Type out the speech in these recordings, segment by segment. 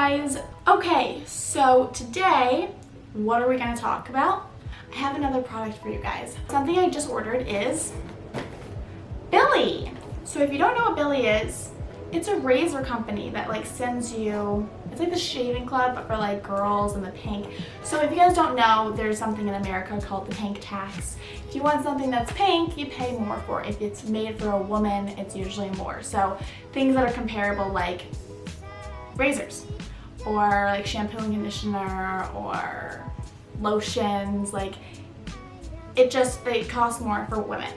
guys. Okay, so today, what are we gonna talk about? I have another product for you guys. Something I just ordered is Billie. So if you don't know what Billie is, it's a razor company that like sends you, it's like the shaving club but for like girls and the pink. So if you guys don't know, there's something in America called the pink tax. If you want something that's pink, you pay more for it. If it's made for a woman, it's usually more. So things that are comparable like razors or like shampoo and conditioner or lotions, like they cost more for women.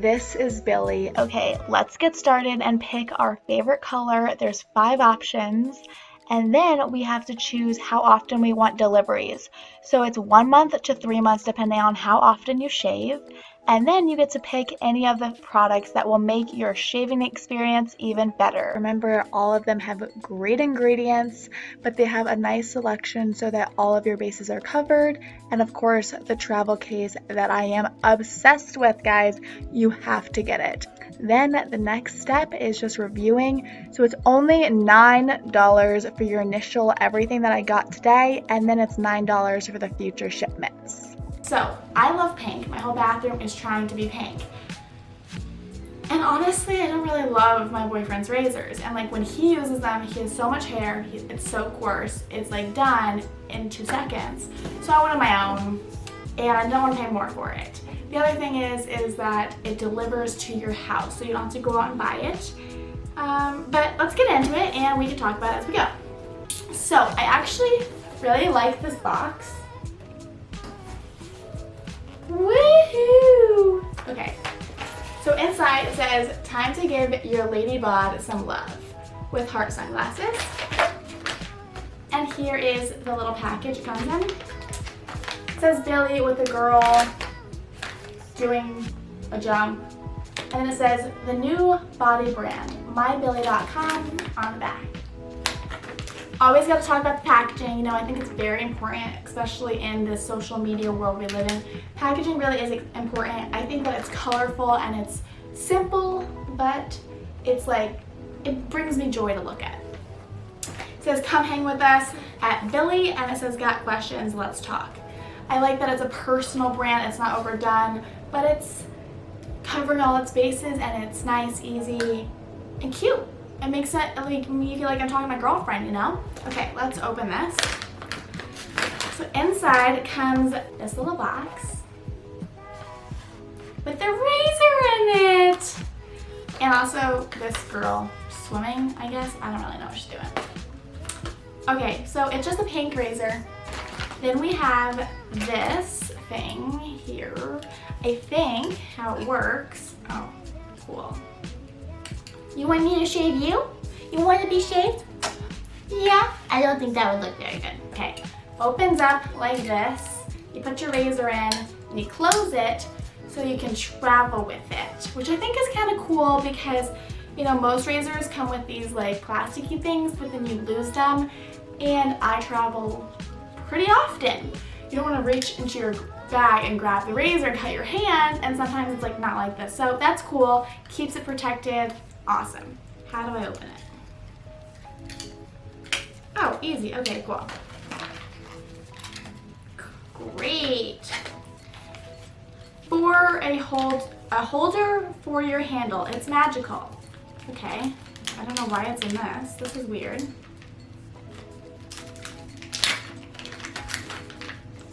This is Billie. Okay, let's get started and pick our favorite color. There's 5 options, and then we have to choose how often we want deliveries. So it's 1 month to 3 months depending on how often you shave, and then you get to pick any of the products that will make your shaving experience even better. Remember, all of them have great ingredients, but they have a nice selection so that all of your bases are covered. And of course, the travel case that I am obsessed with, guys. You have to get it. Then the next step is just reviewing. So it's only $9 for your initial everything that I got today, and then it's $9 for the future shipments. So I love pink. My whole bathroom is trying to be pink. And honestly, I don't really love my boyfriend's razors. And like when he uses them, he has so much hair, it's so coarse, it's like done in 2 seconds. So I wanted my own, and I don't want to pay more for it. The other thing is that it delivers to your house, so you don't have to go out and buy it. But let's get into it and we can talk about it as we go. So I actually really like this box. Woohoo! Okay, so inside it says, time to give your lady bod some love, with heart sunglasses. And here is the little package it comes in. It says Billie with a girl doing a jump. And then it says, the new body brand, mybillie.com on the back. Always got to talk about the packaging. You know, I think it's very important, especially in this social media world we live in. Packaging really is important. I think that it's colorful and it's simple, but it's like, it brings me joy to look at. It says, come hang with us at Billie, and it says, got questions, let's talk. I like that it's a personal brand, it's not overdone, but it's covering all its bases and it's nice, easy, and cute. It makes it like me feel like I'm talking to my girlfriend, you know? Okay, let's open this. So inside comes this little box with the razor in it. And also this girl swimming, I guess. I don't really know what she's doing. Okay, so it's just a pink razor. Then we have this thing here. I think how it works. Oh, cool. You want me to shave you? You want to be shaved? Yeah, I don't think that would look very good. Okay, opens up like this. You put your razor in, and you close it so you can travel with it, which I think is kind of cool because, you know, most razors come with these like plasticky things, but then you lose them, and I travel pretty often. You don't want to reach into your bag and grab the razor and cut your hand, and sometimes it's like not like this. So that's cool, keeps it protected. Awesome. How do I open it? Oh, easy. Okay, cool. Great. For a holder for your handle. It's magical. Okay. I don't know why it's in this. This is weird.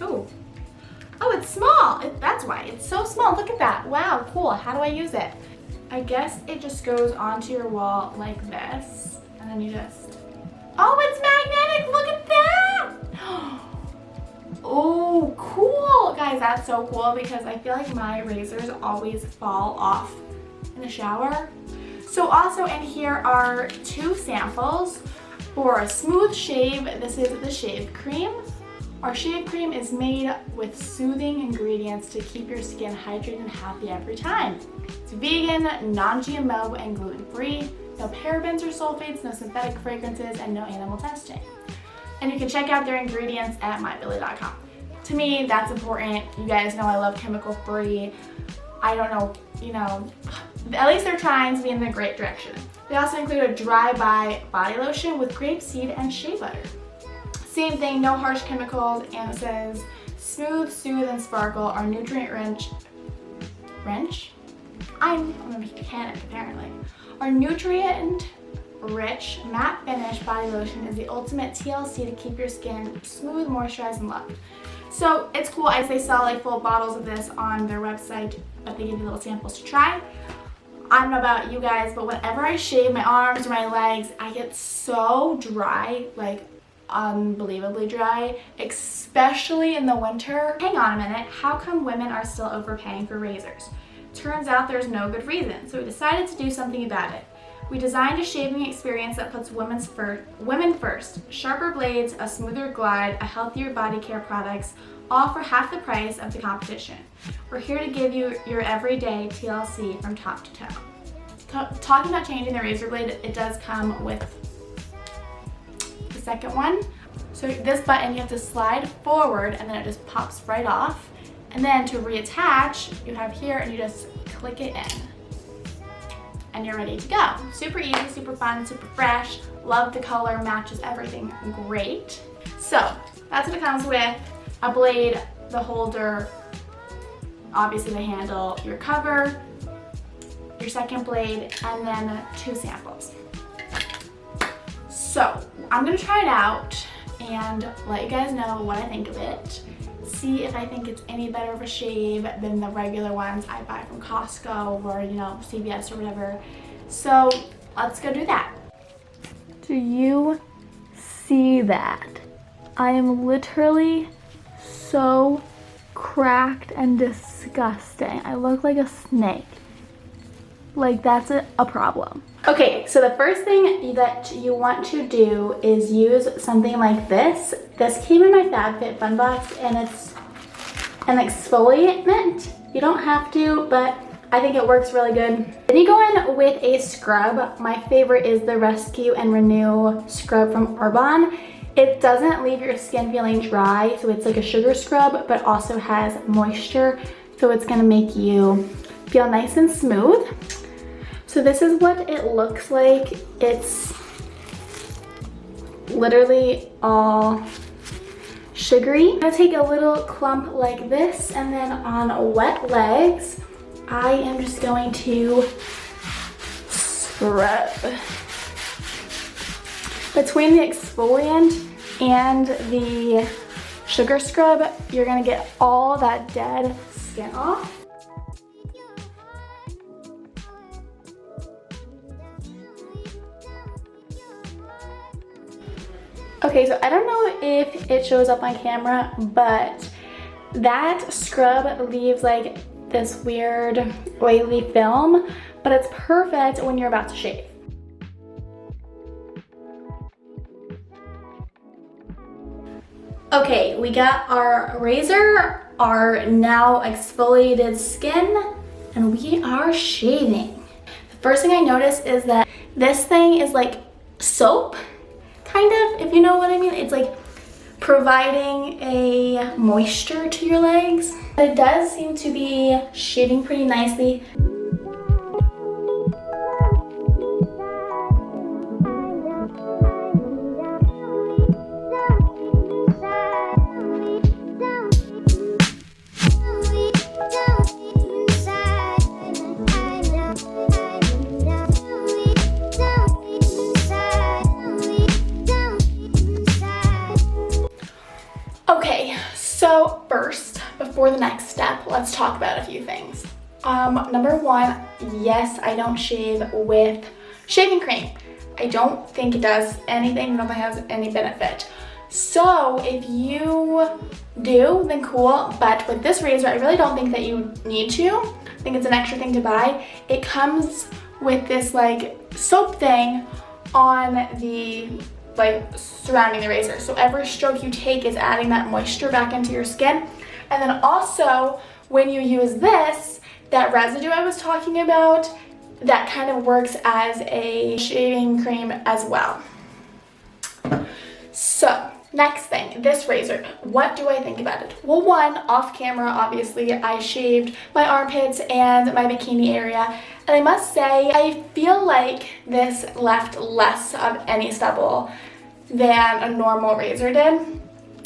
Oh. Oh, it's small. That's why. It's so small. Look at that. Wow, cool. How do I use it? I guess it just goes onto your wall like this, and then you just, oh, it's magnetic, look at that! Oh, cool! Guys, that's so cool because I feel like my razors always fall off in the shower. So also in here are 2 samples for a smooth shave. This is the shave cream, Our shave cream is made with soothing ingredients to keep your skin hydrated and happy every time. It's vegan, non-GMO, and gluten-free. No parabens or sulfates, no synthetic fragrances, and no animal testing. And you can check out their ingredients at mybillie.com. To me, that's important. You guys know I love chemical-free. I don't know, you know, at least they're trying to be in the great direction. They also include a dry body lotion with grapeseed and shea butter. Same thing, no harsh chemicals, and it says smooth, soothe, and sparkle are nutrient-rich. I'm a mechanic apparently. Our nutrient-rich matte finish body lotion is the ultimate TLC to keep your skin smooth, moisturized, and loved. So it's cool. They sell like full bottles of this on their website, but they give you little samples to try. I don't know about you guys, but whenever I shave my arms or my legs, I get so dry, like unbelievably dry, especially in the winter. Hang on a minute, how come women are still overpaying for razors? Turns out there's no good reason, so we decided to do something about it. We designed a shaving experience that puts women first. Sharper blades, a smoother glide, a healthier body care products, all for half the price of the competition. We're here to give you your everyday TLC from top to toe. Talking about changing the razor blade, it does come with the second one. So this button, you have to slide forward and then it just pops right off. And then to reattach, you have here and you just click it in. And you're ready to go. Super easy, super fun, super fresh. Love the color, matches everything great. So that's what it comes with. A blade, the holder, obviously the handle, your cover, your second blade, and then 2 samples. So I'm gonna try it out and let you guys know what I think of it. See if I think it's any better of a shave than the regular ones I buy from Costco or, you know, CVS or whatever. So let's go do that. Do you see that? I am literally so cracked and disgusting. I look like a snake. Like, that's a problem. Okay, so the first thing that you want to do is use something like this. This came in my FabFitFun box and it's an exfoliant. You don't have to, but I think it works really good. Then you go in with a scrub. My favorite is the Rescue and Renew scrub from Arbonne. It doesn't leave your skin feeling dry, so it's like a sugar scrub, but also has moisture, so it's gonna make you feel nice and smooth. So this is what it looks like. It's literally all sugary. I'm gonna take a little clump like this, and then on wet legs, I am just going to scrub. Between the exfoliant and the sugar scrub, you're gonna get all that dead skin off. Okay, so I don't know if it shows up on camera, but that scrub leaves like this weird oily film, but it's perfect when you're about to shave. Okay, we got our razor, our now exfoliated skin, and we are shaving. The first thing I noticed is that this thing is like soap, kind of, if you know what I mean. It's like providing a moisture to your legs. It does seem to be shaving pretty nicely. So first, before the next step, let's talk about a few things. Number one, yes, I don't shave with shaving cream. I don't think it does anything, nothing has any benefit. So if you do, then cool, but with this razor, I really don't think that you need to. I think it's an extra thing to buy. It comes with this like soap thing on the like surrounding the razor. So every stroke you take is adding that moisture back into your skin. And then also when you use this, that residue I was talking about, that kind of works as a shaving cream as well. So next thing, this razor, what do I think about it? Well, one, off camera, obviously, I shaved my armpits and my bikini area. And I must say, I feel like this left less of any stubble than a normal razor did.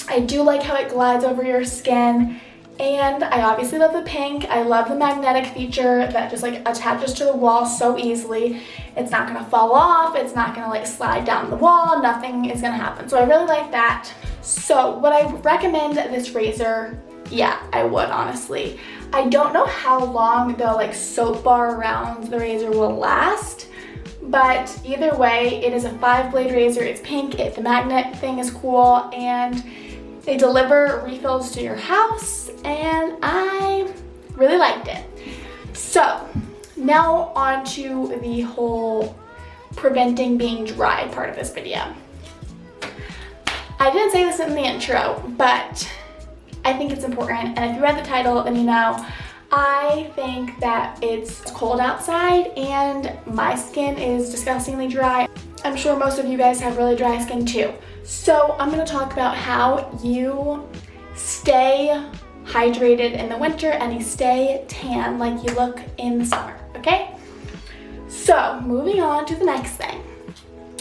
I do like how it glides over your skin. And I obviously love the pink. I love the magnetic feature that just like attaches to the wall so easily. It's not gonna fall off. It's not gonna like slide down the wall. Nothing is gonna happen. So I really like that. So would I recommend this razor? Yeah, I would, honestly. I don't know how long the like soap bar around the razor will last, but either way, it is a 5-blade razor. It's pink. The magnet thing is cool, and they deliver refills to your house, and I really liked it. So now on to the whole preventing being dry part of this video. I didn't say this in the intro, but I think it's important, and if you read the title, then you know. I think that it's cold outside and my skin is disgustingly dry. I'm sure most of you guys have really dry skin too. So I'm gonna talk about how you stay hydrated in the winter and you stay tan like you look in the summer, okay? So moving on to the next thing.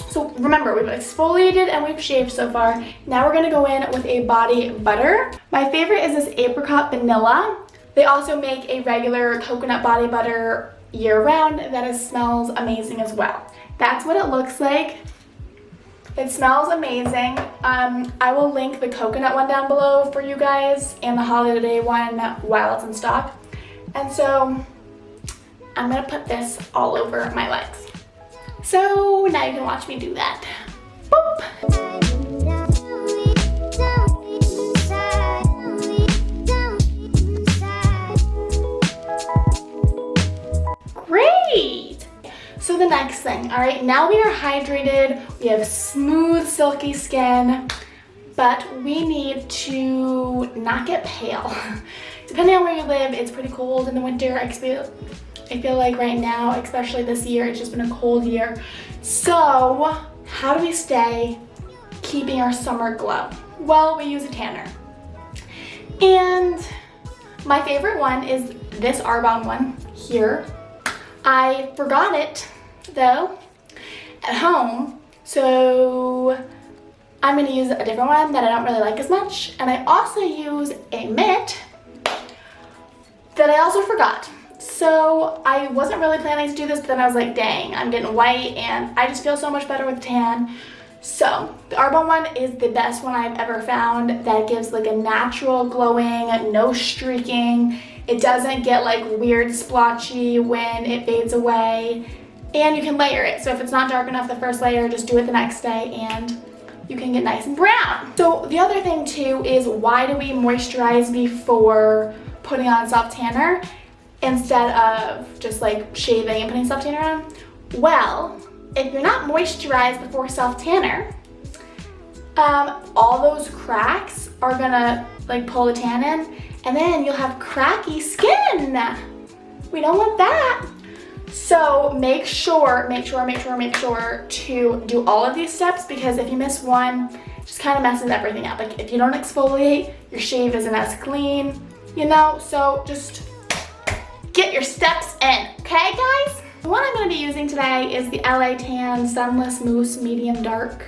So remember, we've exfoliated and we've shaved so far. Now we're gonna go in with a body butter. My favorite is this apricot vanilla. They also make a regular coconut body butter year-round that smells amazing as well. That's what it looks like. It smells amazing. I will link the coconut one down below for you guys and the holiday one while it's in stock. And so I'm gonna put this all over my legs. So now you can watch me do that. Boop. Great! So the next thing, all right, now we are hydrated, we have smooth, silky skin, but we need to not get pale. Depending on where you live, it's pretty cold in the winter. I feel like right now, especially this year, it's just been a cold year. So how do we stay keeping our summer glow? Well, we use a tanner. And my favorite one is this Arbonne one here. I forgot it though at home, so I'm gonna use a different one that I don't really like as much. And I also use a mitt that I also forgot. So I wasn't really planning to do this, but then I was like, dang, I'm getting white and I just feel so much better with tan. So the Arbonne one is the best one I've ever found that gives like a natural glowing, no streaking. It doesn't get like weird splotchy when it fades away, and you can layer it. So if it's not dark enough the first layer, just do it the next day and you can get nice and brown. So the other thing too is, why do we moisturize before putting on self tanner instead of just like shaving and putting self tanner on? Well, if you're not moisturized before self tanner, all those cracks are gonna like pull the tan in, and then you'll have cracky skin. We don't want that. So make sure to do all of these steps, because if you miss one, it just kind of messes everything up. Like if you don't exfoliate, your shave isn't as clean, you know? So just get your steps in, okay guys? The one I'm gonna be using today is the LA Tan Sunless Mousse Medium Dark.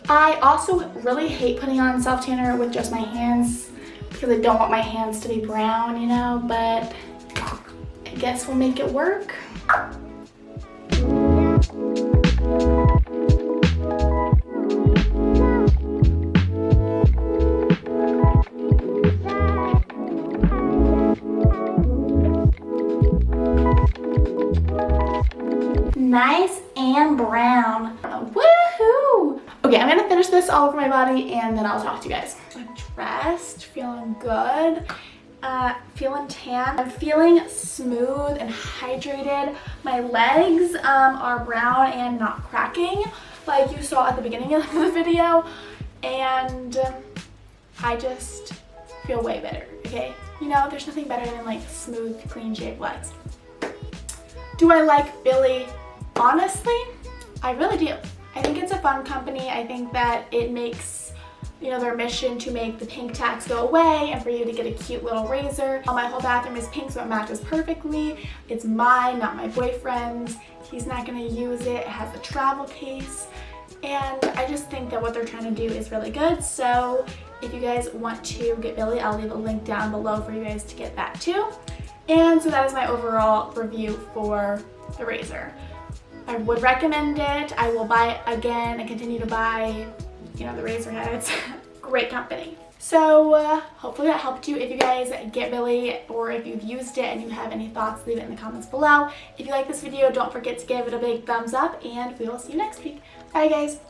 I also really hate putting on self tanner with just my hands, because I don't want my hands to be brown, you know, but I guess we'll make it work. Nice and brown. Woohoo! Okay, I'm gonna finish this all over my body and then I'll talk to you guys. I'm dressed, feeling good, feeling tan. I'm feeling smooth and hydrated. My legs are brown and not cracking like you saw at the beginning of the video, and I just feel way better, okay? You know, there's nothing better than like smooth, clean shaved legs. Do I like Billie? Honestly, I really do. I think it's a fun company. I think that it makes, you know, their mission to make the pink tags go away and for you to get a cute little razor. My whole bathroom is pink, so it matches perfectly. It's mine, not my boyfriend's. He's not gonna use it. It has a travel case. And I just think that what they're trying to do is really good. So if you guys want to get Billie, I'll leave a link down below for you guys to get that too. And so that is my overall review for the razor. I would recommend it. I will buy it again and continue to buy, you know, the razor heads. Great company. So hopefully that helped you. If you guys get Billie or if you've used it and you have any thoughts, leave it in the comments below. If you like this video, don't forget to give it a big thumbs up and we will see you next week. Bye guys.